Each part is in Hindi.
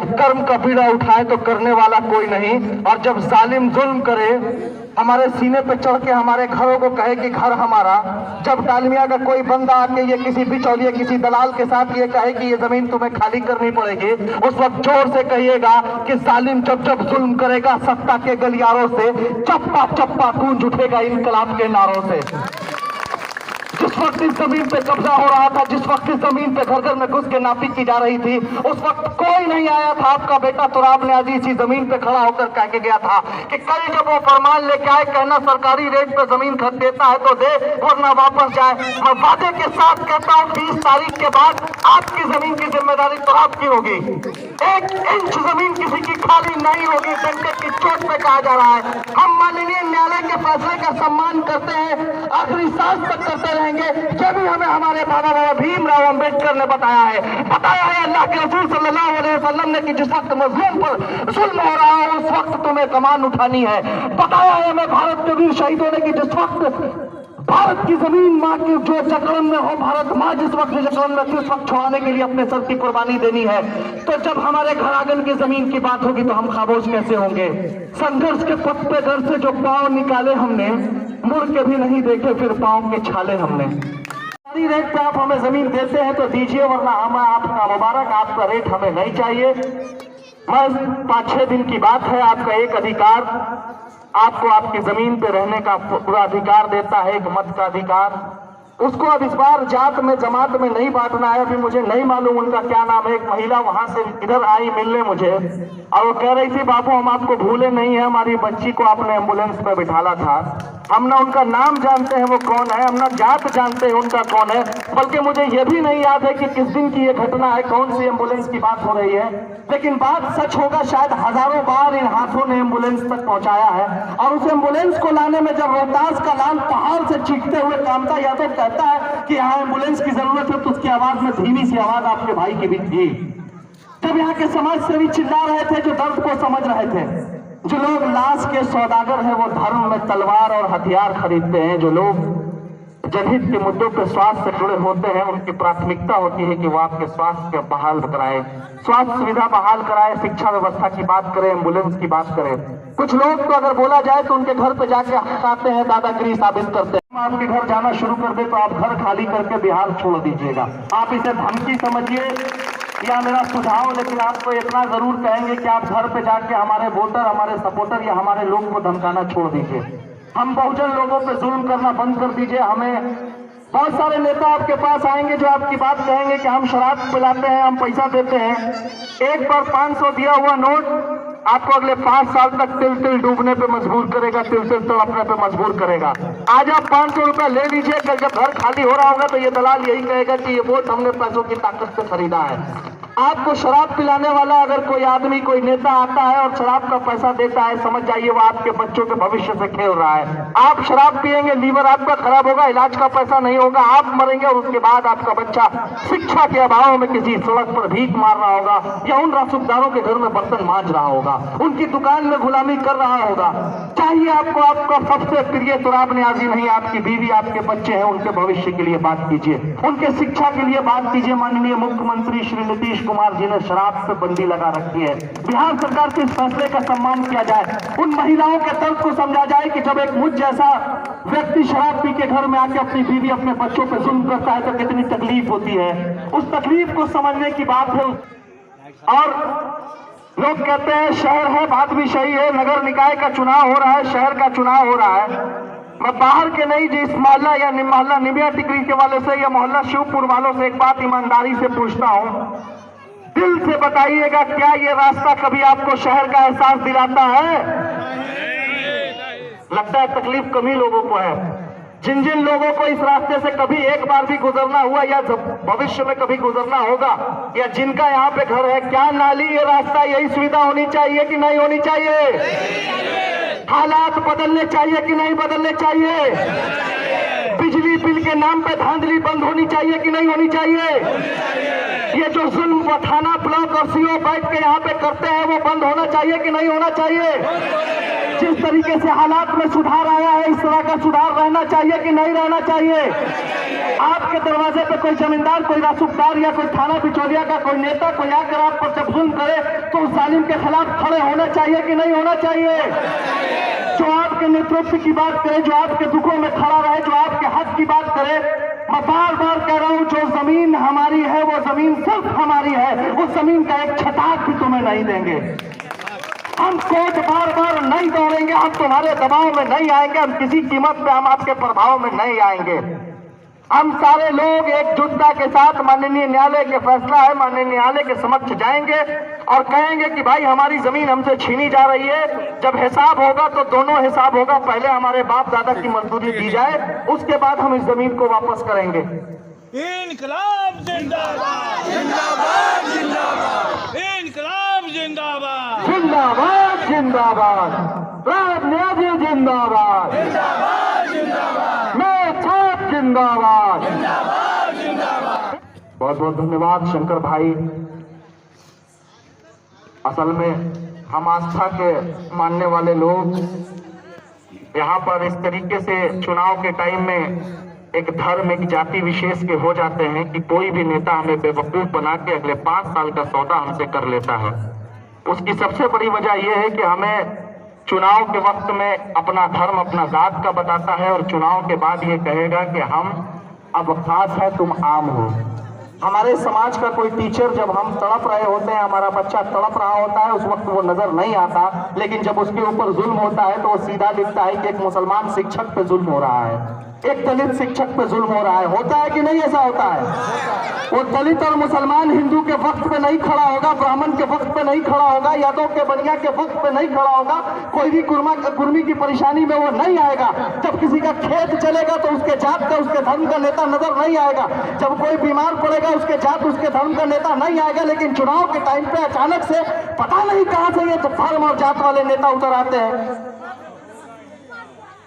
जब कर्म का बीड़ा उठाए तो करने वाला कोई नहीं, और जब जालिम जुल्म करे, हमारे सीने पे चढ़ के हमारे घरों को कहे कि घर हमारा, जब डालमिया का कोई बंदा आके ये किसी बिचौलिए किसी दलाल के साथ ये कहे कि ये जमीन तुम्हें खाली करनी पड़ेगी, उस वक्त जोर से कहिएगा कि जालिम जब जब जुल्म करेगा सत्ता के गलियारों से चप्पा चप्पा गूंज उठेगा इनकलाब के नारों से। जिस वक्त इस जमीन पे कब्जा हो रहा था, जिस वक्त इस जमीन पे घर घर में घुस के नापी की जा रही थी, उस वक्त कोई नहीं आया था। आपका बेटा तुराब ने आज इसी जमीन पे खड़ा होकर कह के गया था कि कल जब वो फरमान लेके आए, कहना सरकारी रेट पे जमीन खरीद देता है तो दे, वरना वापस जाए। मैं वादे के साथ कहता हूँ 20 तारीख के बाद आपकी जमीन की जिम्मेदारी तुराब की होगी। 1 इंच जमीन किसी की खाली नहीं होगी। डंडे की चोट पे कहा जा रहा है। हम माननीय न्यायालय के फैसले का सम्मान करते हैं, आखिरी सांस तक करते रहेंगे। ये भी हमें हमारे बाबा भीमराव अंबेडकर ने बताया है अल्लाह के रसूल सल्लल्लाहु अलैहि वसल्लम ने कि जिस वक्त मजलूम पर जुल्म हो रहा है उस वक्त तुम्हें कमान उठानी है। बताया है हमें भारत के वीर शहीदों ने कि जिस वक्त भारत की जमीन माँ की जो जकड़न में हो, भारत माँ जिस वक्त जकड़न में थी उस वक्त छुड़ाने के लिए अपने सर की कुर्बानी देनी है। तो जब हमारे घर आंगन की जमीन की बात होगी तो हम खामोश कैसे होंगे? संघर्ष के पथ पे घर से जो पांव निकाले हमने, मुड़ के भी नहीं देखे फिर पांव के छाले हमने। सारी रेट पे आप हमें जमीन देते हैं तो दीजिए, वरना हमें आपका मुबारक, आपका रेट हमें नहीं चाहिए। बस 5-6 दिन की बात है। आपका एक अधिकार आपको आपकी जमीन पे रहने का पूरा अधिकार देता है, एक मत का अधिकार। उसको अब इस बार जात में जमात में नहीं बांटना है। अभी मुझे नहीं मालूम उनका क्या नाम है। एक महिला वहां से इधर आई मिलने मुझे, और वो कह रही थी बाबू हम आपको भूले नहीं है, हमारी बच्ची को आपने एम्बुलेंस पे बिठाला था। हम ना उनका नाम जानते हैं वो कौन है, हम ना जात जानते हैं उनका कौन है, बल्कि मुझे ये भी नहीं याद है कि किस दिन की ये घटना है, कौन सी एम्बुलेंस की बात हो रही है। लेकिन बात सच होगा, शायद हजारों बार इन हाथों ने एम्बुलेंस तक पहुंचाया है। और उस एम्बुलेंस को लाने में जब रोहतास का लाल पहाड़ से चीखते हुए कामता यादव कहता है कि यहाँ एम्बुलेंस की जरूरत है, तो उसकी आवाज में धीमी सी आवाज आपके भाई की भी थी। जब यहाँ के समाज सेवी चिल्ला रहे थे, जो दर्द को समझ रहे थे, जो लोग लाश के सौदागर हैं वो धर्म में तलवार और हथियार खरीदते हैं, जो लोग जनहित के मुद्दों पर स्वास्थ्य से जुड़े होते हैं, उनकी प्राथमिकता होती है कि वो आपके स्वास्थ्य को बहाल कराए, स्वास्थ्य सुविधा बहाल कराए, शिक्षा व्यवस्था की बात करें, एम्बुलेंस की बात करें। कुछ लोग तो अगर बोला जाए तो उनके घर पे जाके हकाते हैं, दादागिरी साबित करते हैं। आपके घर जाना शुरू कर दे तो आप घर खाली करके बिहार छोड़ दीजिएगा। आप इसे धमकी समझिए या मेरा सुझाव, लेकिन आपको इतना जरूर कहेंगे कि आप घर पे जाके हमारे वोटर, हमारे सपोर्टर या हमारे लोग को धमकाना छोड़ दीजिए। हम बहुजन लोगों पे जुल्म करना बंद कर दीजिए। हमें बहुत सारे नेता आपके पास आएंगे जो आपकी बात कहेंगे कि हम शराब पिलाते हैं, हम पैसा देते हैं। एक बार 500 दिया हुआ नोट आपको अगले 5 साल तक तिल तिल डूबने पे मजबूर करेगा, तिल तिल तड़पने पे मजबूर करेगा। आज आप 500 रुपया ले लीजिए, कल जब घर खाली हो रहा होगा तो ये दलाल यही कहेगा कि ये वोट हमने पैसों की ताकत से खरीदा है। आपको शराब पिलाने वाला अगर कोई आदमी, कोई नेता आता है और शराब का पैसा देता है, समझ जाइए वो आपके बच्चों के भविष्य से खेल रहा है। आप शराब पिएंगे, लीवर आपका खराब होगा, इलाज का पैसा नहीं होगा, आप मरेंगे और उसके बाद आपका बच्चा शिक्षा के अभाव में किसी सड़क पर भीख मार रहा होगा या उन रसूखदारों के घर में बर्तन मांज रहा होगा, उनकी दुकान में गुलामी कर रहा होगा। चाहिए आपको आपका सबसे प्रिय तुराब न्याजी नहीं, आपकी बीवी, आपके बच्चे हैं, उनके भविष्य के लिए बात कीजिए, उनके शिक्षा के लिए बात कीजिए। माननीय मुख्यमंत्री श्री नीतीश कुमार जी ने शराब पे बंदी लगा रखी है। बिहार सरकार के इस फैसले का सम्मान किया जाए, उन महिलाओं के दर्द को समझा जाए कि जब एक मुझ जैसा व्यक्ति शराब पी के घर में आके अपनी बीवी, अपने बच्चों पे जुल्म करता है तो कितनी तकलीफ होती है। उस तकलीफ को समझने की बात है। और लोग कहते हैं शहर है, बात भी सही है, नगर निकाय का चुनाव हो रहा है, शहर का चुनाव हो रहा है। मैं बाहर के नहीं, जिस मोहल्ला या मोहल्ला निमिया टिकरी के वाले से या मोहल्ला शिवपुर वालों से एक बात ईमानदारी से पूछता हूँ, दिल से बताइएगा, क्या ये रास्ता कभी आपको शहर का एहसास दिलाता है? लगता है तकलीफ कमी लोगों को है। जिन जिन लोगों को इस रास्ते से कभी एक बार भी गुजरना हुआ या भविष्य में कभी गुजरना होगा, या जिनका यहाँ पे घर है, क्या नाली, ये रास्ता, यही सुविधा होनी चाहिए कि नहीं होनी चाहिए? हालात बदलने चाहिए कि नहीं बदलने चाहिए? बिजली बिल के नाम पे धांधली बंद होनी चाहिए कि नहीं होनी चाहिए? ये जो जुल्म वो थाना ब्लॉक और सीओ बैठ के यहाँ पे करते हैं वो बंद होना चाहिए कि नहीं होना चाहिए? जिस तरीके से हालात में सुधार आया है, इस तरह का सुधार रहना चाहिए कि नहीं रहना चाहिए? आपके दरवाजे पे कोई जमींदार, कोई रासूखदार या कोई थाना बिचौलिया का कोई नेता कोई आकर आप पर जब जुल्म करे तो उस जालिम के खिलाफ खड़े होना चाहिए कि नहीं होना चाहिए? जो आपके नेतृत्व की बात करे, जो आपके दुखों में खड़ा रहे, जो आपके हक की बात करे। मैं बार बार कह रहा हूं, जो जमीन हमारी है वो जमीन सिर्फ हमारी है, उस जमीन का एक छटाक भी तुम्हें नहीं देंगे। हम कोर्ट बार बार नहीं दौड़ेंगे, हम तुम्हारे दबाव में नहीं आएंगे, हम किसी कीमत पे हम आपके प्रभाव में नहीं आएंगे। हम सारे लोग एकजुटता के साथ माननीय न्यायालय के फैसला है, माननीय न्यायालय के समक्ष जाएंगे और कहेंगे कि भाई हमारी जमीन हमसे छीनी जा रही है। जब हिसाब होगा तो दोनों हिसाब होगा, पहले हमारे बाप दादा की मजदूरी दी जाए, उसके बाद हम इस जमीन को वापस करेंगे। इनकलाब जिंदाबाद, जिंदाबाद, जिंदाबाद, इनकलाब जिंदाबाद, जिंदाबाद, जिंदाबाद, राज न्याजी जिंदाबाद, जिंदाबाद, जिंदाबाद, मैं छाप जिंदाबाद, जिंदाबाद, जिंदाबाद। बहुत बहुत धन्यवाद शंकर भाई। असल में हम आस्था के मानने वाले लोग यहाँ पर इस तरीके से चुनाव के टाइम में एक धर्म, एक जाति विशेष के हो जाते हैं कि कोई भी नेता हमें बेवकूफ बना के अगले 5 साल का सौदा हमसे कर लेता है। उसकी सबसे बड़ी वजह यह है कि हमें चुनाव के वक्त में अपना धर्म, अपना जात का बताता है और चुनाव के बाद ये कहेगा कि हम अब खास है, तुम आम हो। हमारे समाज का कोई टीचर जब हम तड़प रहे होते हैं, हमारा बच्चा तड़प रहा होता है, उस वक्त वो नजर नहीं आता, लेकिन जब उसके ऊपर जुल्म होता है तो वो सीधा दिखता है कि एक मुसलमान शिक्षक पे जुल्म हो रहा है, एक दलित शिक्षक पे जुल्म हो रहा है। होता है कि नहीं? ऐसा होता है। वो दलित और मुसलमान हिंदू के वक्त पे नहीं खड़ा होगा, ब्राह्मण के वक्त पे नहीं खड़ा होगा, यादव के बनिया के वक्त पे नहीं खड़ा होगा, कोई भी कुर्मी की परेशानी में वो नहीं आएगा। जब किसी का खेत चलेगा तो उसके जात का, उसके धर्म का नेता नजर नहीं आएगा। जब कोई बीमार पड़ेगा उसके जात, उसके धर्म का नेता नहीं आएगा। लेकिन चुनाव के टाइम पे अचानक से पता नहीं कहां से ये धर्म और जात वाले नेता उतर आते हैं।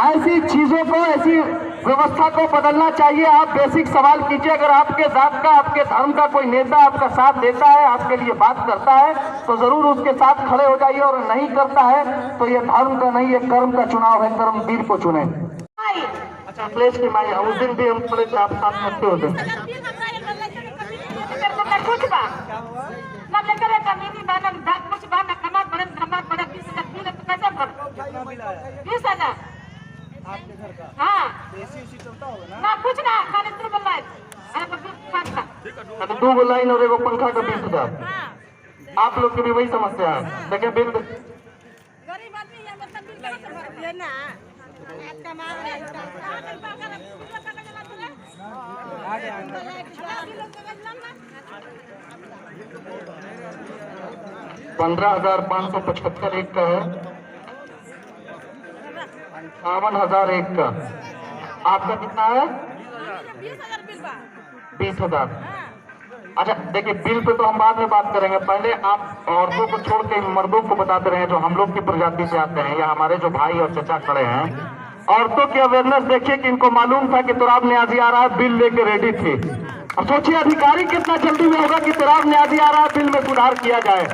ऐसी चीजों को, ऐसी व्यवस्था को बदलना चाहिए। आप बेसिक सवाल कीजिए, अगर आपके जात का, आपके धर्म का कोई नेता आपका साथ देता है, आपके लिए बात करता है, तो जरूर उसके साथ खड़े हो जाइए, और नहीं करता है तो ये धर्म का नहीं, ये कर्म का चुनाव है, कर्मवीर को चुने। अच्छा, प्लेस की माई उस दिन भी हम थोड़े से आप साथ में होते हाँ, ना कुछ ना, खाली 2 लाइन और 1 पंखा का 20,000। आप लोग की भी वही समस्या है। देखिए बिल, गरीब आदमी है, मतलब बिल कैसे ना $15,575 एक का है, 58,000 एक का। आपका कितना है? 20,000। अच्छा देखिए, बिल पे तो हम बाद में बात करेंगे, पहले आप औरतों को छोड़ के मर्दों को बताते रहे जो हम लोग की प्रजाति से आते हैं, या हमारे जो भाई और चचा खड़े हैं। औरतों की अवेयरनेस देखिए कि इनको मालूम था कि तुराब न्याजी आ रहा है, बिल लेके रेडी थे। अब सोचिए अधिकारी कितना जल्दी में होगा कि तुराब न्याजी आ रहा है, बिल में सुधार किया जाए।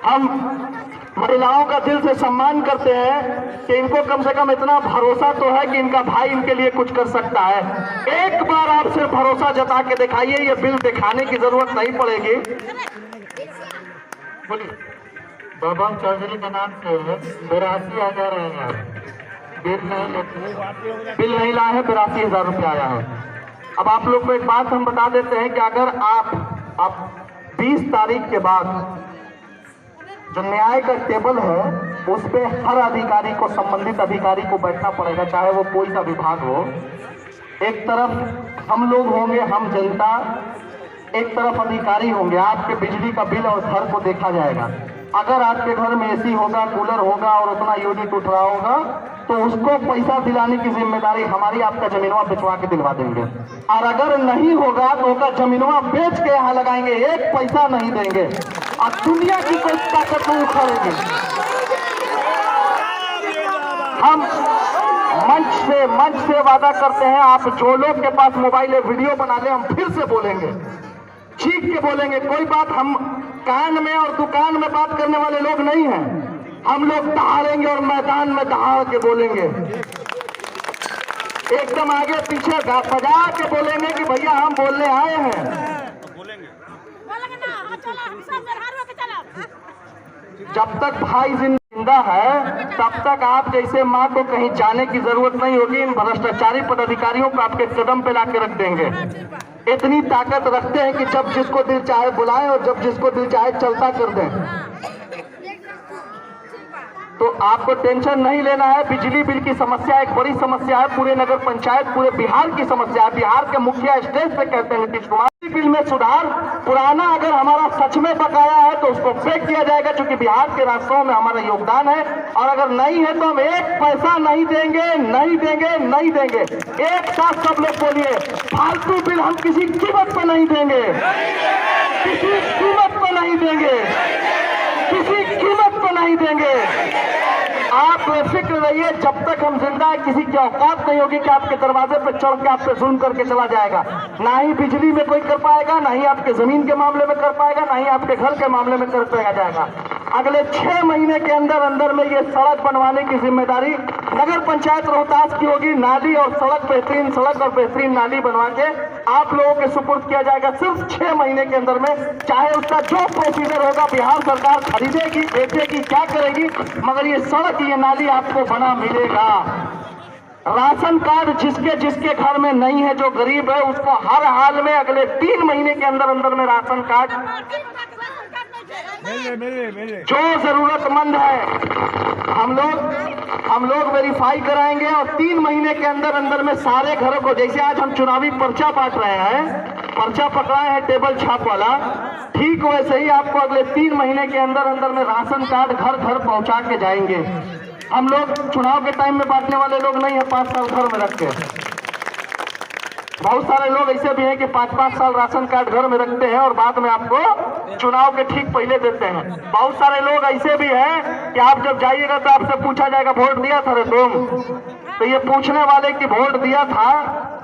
हम महिलाओं का दिल से सम्मान करते हैं कि इनको कम से कम इतना भरोसा तो है कि इनका भाई इनके लिए कुछ कर सकता है। एक बार आप सिर्फ भरोसा जता के दिखाइए, ये बिल दिखाने की जरूरत नहीं पड़ेगी। बोलिए। बाबा चौधरी के नाम से 82,000 आए हैं, बिल नहीं लाए हैं, 82,000 रुपये आया है। अब आप लोग को एक बात हम बता देते हैं कि अगर आप 20 तारीख के बाद जो न्याय का टेबल है उस पे हर अधिकारी को, संबंधित अधिकारी को बैठना पड़ेगा, चाहे वो कोई सा विभाग हो। एक तरफ हम लोग होंगे, हम जनता, एक तरफ अधिकारी होंगे। आपके बिजली का बिल और घर को देखा जाएगा। अगर आपके घर में एसी होगा, कूलर होगा और उतना यूनिट उठ रहा होगा तो उसको पैसा दिलाने की जिम्मेदारी हमारी, आपका जमीनवा बेचवा के दिलवा देंगे। और अगर नहीं होगा तो उसका जमीनवा बेच के यहाँ लगाएंगे, 1 पैसा नहीं देंगे और दुनिया की कोई ताकत नहीं उखाड़ेगी। हम मंच से वादा करते हैं, आप जो लोग के पास मोबाइल है वीडियो बना ले, हम फिर से बोलेंगे, चीख के बोलेंगे। कोई बात, हम कान में और दुकान में बात करने वाले लोग नहीं हैं। हम लोग दहाड़ेंगे और मैदान में दहाड़ के बोलेंगे, एकदम आगे पीछे बजा के बोलेंगे कि भैया हम बोलने आए हैं। बोलेंगे ना, हाँ चलो, सब जरहार होके चलो। जब तक भाई जिंदा है तब तक आप जैसे माँ को कहीं जाने की जरूरत नहीं होगी। इन भ्रष्टाचारी पदाधिकारियों को आपके कदम पे लाके रख देंगे। इतनी ताकत रखते हैं कि जब जिसको दिल चाहे बुलाएं और जब जिसको दिल चाहे चलता कर दें। तो आपको टेंशन नहीं लेना है। बिजली बिल की समस्या एक बड़ी समस्या है, पूरे नगर पंचायत पूरे बिहार की समस्या है। बिहार के मुखिया स्टेज पे कहते हैं नीतीश कुमार, बिल में सुधार, पुराना अगर हमारा सच में बकाया है तो उसको पे किया जाएगा, क्योंकि बिहार के रास्तों में हमारा योगदान है। और अगर नहीं है तो हम एक पैसा नहीं देंगे, नहीं देंगे, नहीं देंगे। एक साथ सब लोग बोलिए, फालतू बिल हम किसी कीमत पर नहीं देंगे, किसी कीमत पर नहीं देंगे, किसी कीमत पर नहीं देंगे। आप बेफिक्र रहिए, जब तक हम जिंदा है किसी की औकात नहीं होगी कि आपके दरवाजे पर चढ़ के आप पे जुल्म करके चला जाएगा। ना ही बिजली में कोई कर पाएगा, ना ही आपके जमीन के मामले में कर पाएगा, ना ही आपके घर के मामले में कर पाया जाएगा। अगले 6 महीने के अंदर अंदर में ये सड़क बनवाने की जिम्मेदारी नगर पंचायत रोहतास की होगी। नाली और सड़क, बेहतरीन सड़क और बेहतरीन नाली बनवा के आप लोगों के सुपुर्द किया जाएगा सिर्फ 6 महीने के अंदर में। चाहे उसका जो प्रोसीजर होगा बिहार सरकार खरीदेगी, बेचेगी, क्या करेगी, मगर ये सड़क, ये नाली आपको बना मिलेगा। राशन कार्ड जिसके जिसके घर में नहीं है, जो गरीब है, उसको हर हाल में अगले 3 महीने के अंदर अंदर में राशन कार्ड, जो जरूरतमंद है हम लोग वेरीफाई कराएंगे और 3 महीने के अंदर अंदर में सारे घरों को, जैसे आज हम चुनावी पर्चा बांट रहे हैं, पर्चा पकड़ाए हैं टेबल छाप वाला, ठीक वैसे ही आपको अगले 3 महीने के अंदर अंदर में राशन कार्ड घर घर पहुंचा के जाएंगे। हम लोग चुनाव के टाइम में बांटने वाले लोग नहीं है 5 साल घर में रख के। बहुत सारे लोग ऐसे भी हैं कि 5-5 साल राशन कार्ड घर में रखते हैं और बाद में आपको चुनाव के ठीक पहले देते हैं। बहुत सारे लोग ऐसे भी हैं कि आप जब जाइएगा तो आपसे पूछा जाएगा वोट दिया था रे तुम, तो ये पूछने वाले की वोट दिया था,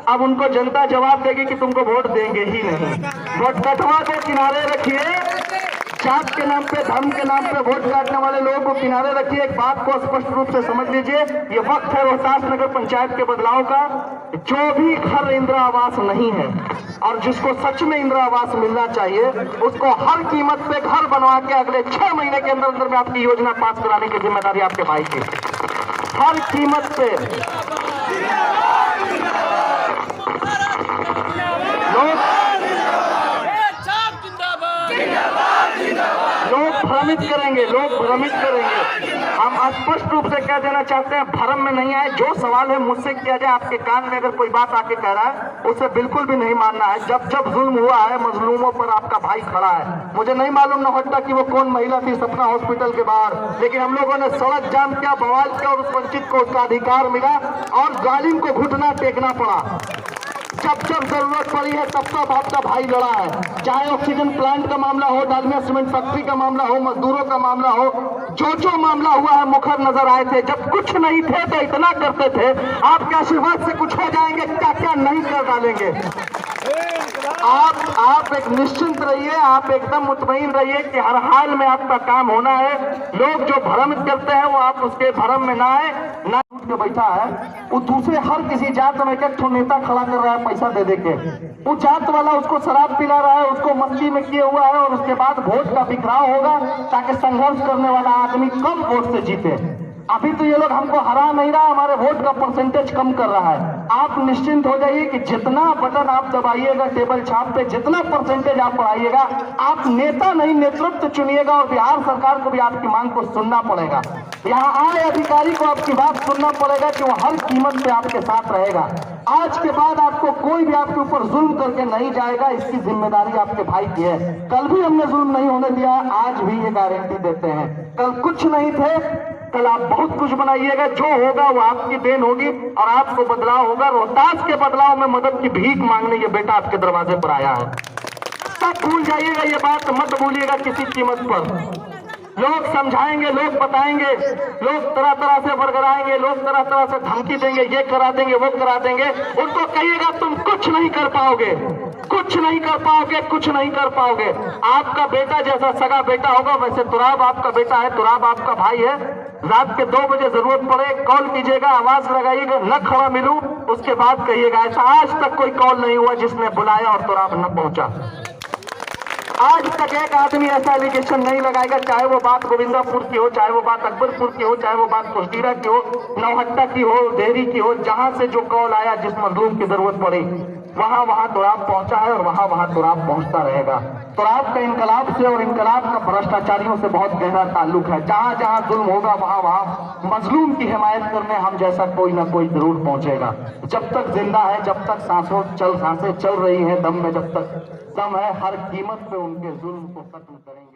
अब उनको जनता जवाब देगी कि तुमको वोट देंगे ही नहीं। वोट कटवा के किनारे रखिए, जात के नाम पे, धर्म के नाम पे वोट काटने वाले लोगों को किनारे रखिए। एक बात को स्पष्ट रूप से समझ लीजिए, ये वक्त है रोहतास नगर पंचायत के बदलाव का। जो भी घर इंदिरा आवास नहीं है और जिसको सच में इंदिरा आवास मिलना चाहिए, उसको हर कीमत पे घर बनवा के अगले 6 महीने के अंदर अंदर में आपकी योजना पास कराने की जिम्मेदारी आपके भाई की, हर कीमत पे। लोग भ्रमित करेंगे, लोग भ्रमित करेंगे। हम स्पष्ट रूप से कह देना चाहते हैं, भ्रम में नहीं आए। जो सवाल है मुझसे किया जाए, आपके कान में अगर कोई बात आके कह रहा है, उसे बिल्कुल भी नहीं मानना है। जब जब जुल्म हुआ है, मजलूमों पर आपका भाई खड़ा है। मुझे नहीं मालूम नौहट्टा की वो कौन महिला थी सपना हॉस्पिटल के बाहर, लेकिन हम लोगों ने सड़क जाम किया, बवाल किया और उस वंचित को उसका अधिकार मिला और जालिम को घुटना टेकना पड़ा। जब जब जरूरत पड़ी है तब तब आपका भाई लड़ा है। चाहे ऑक्सीजन प्लांट का मामला हो, डालमिया सीमेंट फैक्ट्री का मामला हो, मजदूरों का मामला हो, जो मामला हुआ है मुखर नजर आए थे। जब कुछ नहीं थे तो इतना करते थे, आपके आशीर्वाद से कुछ हो जाएंगे, क्या क्या नहीं कर डालेंगे। आप एक निश्चिंत रहिए, आप एकदम मुतमईन रहिए कि हर हाल में आपका काम होना है। लोग जो भ्रमित करते हैं वो आप उसके भ्रम में ना आए। ना उठ के बैठा है, वो दूसरे हर किसी जात में एक नेता खड़ा कर रहा है पैसा दे के, वो जात वाला उसको शराब पिला रहा है, उसको मस्ती में किए हुआ है और उसके बाद वोट का बिखराव होगा ताकि संघर्ष करने वाला आदमी कम वोट से जीते। अभी तो ये लोग हमको हरा नहीं रहा, हमारे वोट का परसेंटेज कम कर रहा है। आप निश्चिंत हो जाइए कि जितना बटन आप दबाइएगा टेबल छाप पे, जितना परसेंटेज आप बढ़ाइएगा, आप नेता नहीं नेतृत्व चुनिएगा और बिहार सरकार को भी आपकी मांग को सुनना पड़ेगा। यहाँ आए अधिकारी को आपकी बात सुनना पड़ेगा कि वो हर कीमत पे आपके साथ रहेगा। आज के बाद आपको कोई भी आपके ऊपर जुल्म करके नहीं जाएगा, इसकी जिम्मेदारी आपके भाई की है। कल भी हमने जुल्म नहीं होने दिया, आज भी ये गारंटी देते हैं। कल कुछ नहीं थे, कल आप बहुत कुछ बनाइएगा। जो होगा वो आपकी देन होगी और आपको बदलाव होगा। रोहतास के बदलाव में मदद की भीख मांगने ये बेटा आपके दरवाजे पर आया है। सब भूल जाइएगा, ये बात मत भूलिएगा किसी कीमत पर। लोग समझाएंगे, लोग बताएंगे, लोग तरह तरह से बरगराएंगे, लोग तरह तरह से धमकी देंगे, ये करा देंगे, वो करा देंगे। उनको कहिएगा तुम कुछ नहीं कर पाओगे, कुछ कुछ नहीं कर पाओगे, कुछ नहीं कर पाओगे। आपका बेटा जैसा सगा बेटा होगा वैसे तुराब आपका बेटा है, तुराब आपका भाई है। रात के 2 बजे जरूरत पड़े कॉल कीजिएगा, आवाज लगाइएगा, न खड़ा मिलूं उसके बाद कहिएगा। ऐसा आज तक कोई कॉल नहीं हुआ जिसने बुलाया और तुराब न पहुंचा। आज तक एक आदमी ऐसा एलिगेशन नहीं लगाएगा, चाहे वो बात गोविंदापुर की हो, चाहे वो बात अकबरपुर की हो, चाहे वो बात कुश्तीरा की हो, नौहट्टा की हो, देहरी की हो, जहां से जो कॉल आया जिस मजलूम की जरूरत पड़ी वहां वहां तुराब पहुंचा है और वहां वहां तुराब पहुंचता रहेगा। तुराब का इनकलाब से और इनकलाब का भ्रष्टाचारियों से बहुत गहरा ताल्लुक है। जहां जहां जुल्म होगा वहां वहां मजलूम की हिमायत करने हम जैसा कोई ना कोई जरूर पहुंचेगा। जब तक जिंदा है, जब तक सांसें चल रही हैं, दम में जब तक दम है, हर कीमत पे उनके जुल्म को खत्म करेंगे।